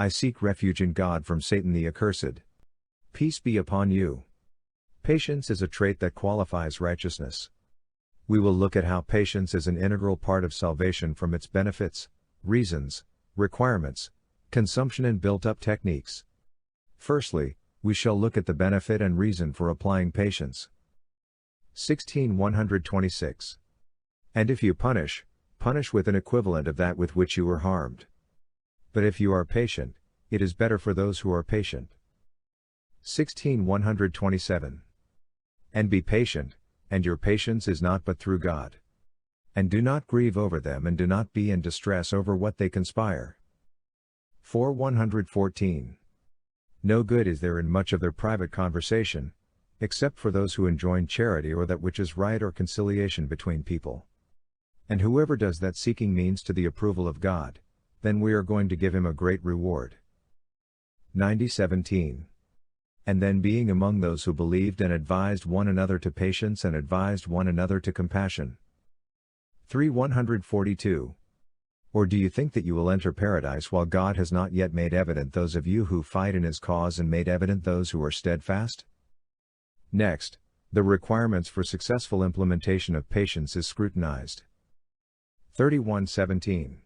I seek refuge in God from Satan the accursed. Peace be upon you. Patience is a trait that qualifies righteousness. We will look at how patience is an integral part of salvation from its benefits, reasons, requirements, consumption and built-up techniques. Firstly, we shall look at the benefit and reason for applying patience. 16:126. And if you punish, punish with an equivalent of that with which you were harmed. But if you are patient, it is better for those who are patient. 16:127. And be patient, and your patience is not but through God. And do not grieve over them, and do not be in distress over what they conspire. 4:114. No good is there in much of their private conversation, except for those who enjoin charity or that which is right or conciliation between people. And whoever does that seeking means to the approval of God, then we are going to give him a great reward. 90:17. And then being among those who believed and advised one another to patience and advised one another to compassion. 3:142. Or do you think that you will enter paradise while God has not yet made evident those of you who fight in his cause and made evident those who are steadfast? Next, the requirements for successful implementation of patience is scrutinized. 31:17.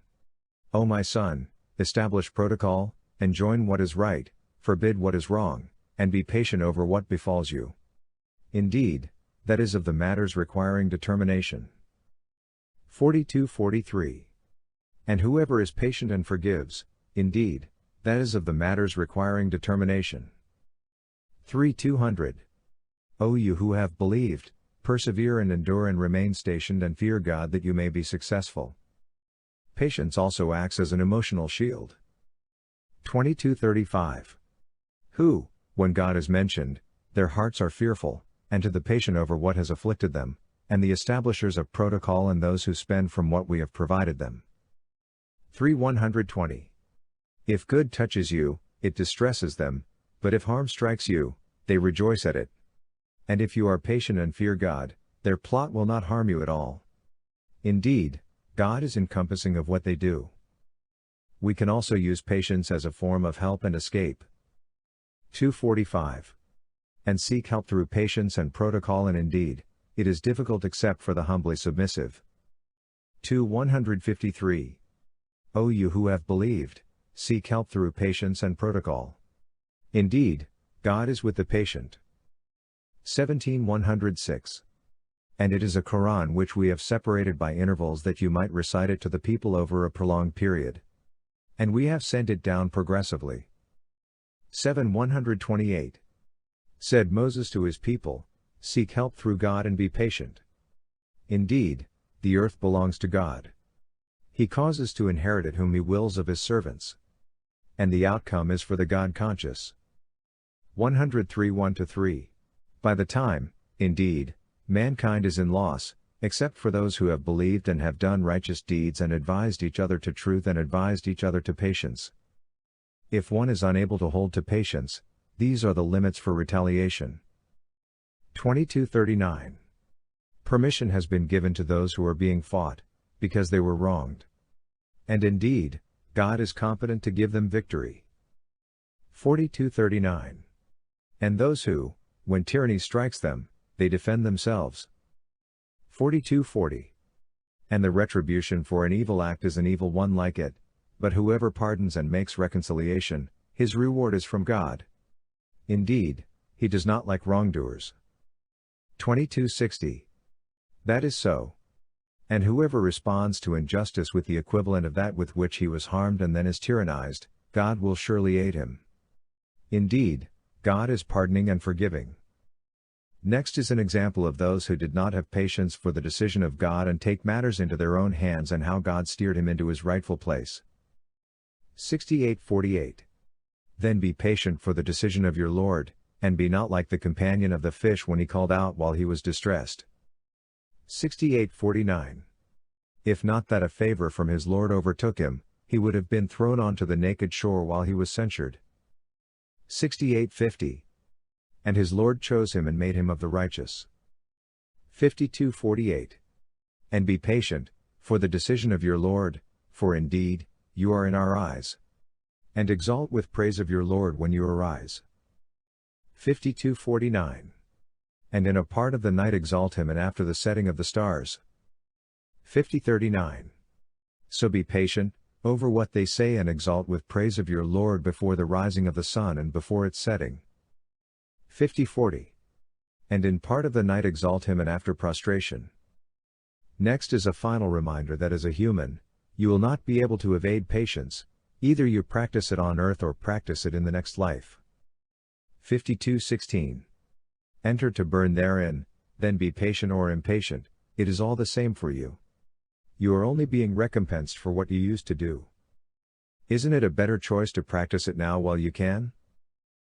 O my son, establish protocol, enjoin what is right, forbid what is wrong, and be patient over what befalls you. Indeed, that is of the matters requiring determination. 42:43. And whoever is patient and forgives, indeed, that is of the matters requiring determination. 3:200. O you who have believed, persevere and endure and remain stationed and fear God that you may be successful. Patience also acts as an emotional shield. 22:35. Who, when God is mentioned, their hearts are fearful, and to the patient over what has afflicted them, and the establishers of protocol and those who spend from what we have provided them. 3:120. If good touches you, it distresses them, but if harm strikes you, they rejoice at it. And if you are patient and fear God, their plot will not harm you at all. Indeed, God is encompassing of what they do. We can also use patience as a form of help and escape. 2:45. And seek help through patience and protocol, and indeed, it is difficult except for the humbly submissive. 2:153. O you who have believed, seek help through patience and protocol. Indeed, God is with the patient. 17:106. And it is a Quran which we have separated by intervals that you might recite it to the people over a prolonged period. And we have sent it down progressively. 7:128. Said Moses to his people, seek help through God and be patient. Indeed, the earth belongs to God. He causes to inherit it whom he wills of his servants. And the outcome is for the God-conscious. 103:1-3. By the time, indeed, mankind is in loss, except for those who have believed and have done righteous deeds and advised each other to truth and advised each other to patience. If one is unable to hold to patience, these are the limits for retaliation. 22:39. Permission has been given to those who are being fought, because they were wronged. And indeed, God is competent to give them victory. 42:39. And those who, when tyranny strikes them, they defend themselves. 42:40. And the retribution for an evil act is an evil one like it, but whoever pardons and makes reconciliation, his reward is from God. Indeed, he does not like wrongdoers. 22:60. That is so. And whoever responds to injustice with the equivalent of that with which he was harmed and then is tyrannized, God will surely aid him. Indeed, God is pardoning and forgiving. Next is an example of those who did not have patience for the decision of God and take matters into their own hands, and how God steered him into his rightful place. 68:48. Then be patient for the decision of your Lord, and be not like the companion of the fish when he called out while he was distressed. 68:49. If not that a favor from his Lord overtook him, he would have been thrown onto the naked shore while he was censured. 68:50. And his Lord chose him and made him of the righteous. 52:48. And be patient, for the decision of your Lord, for indeed, you are in our eyes. And exalt with praise of your Lord when you arise. 52:49. And in a part of the night exalt him and after the setting of the stars. 50:39. So be patient, over what they say and exalt with praise of your Lord before the rising of the sun and before its setting. 50:40. And in part of the night exalt him and after prostration. Next is a final reminder that as a human, you will not be able to evade patience, either you practice it on earth or practice it in the next life. 52:16. Enter to burn therein, then be patient or impatient, it is all the same for you. You are only being recompensed for what you used to do. Isn't it a better choice to practice it now while you can?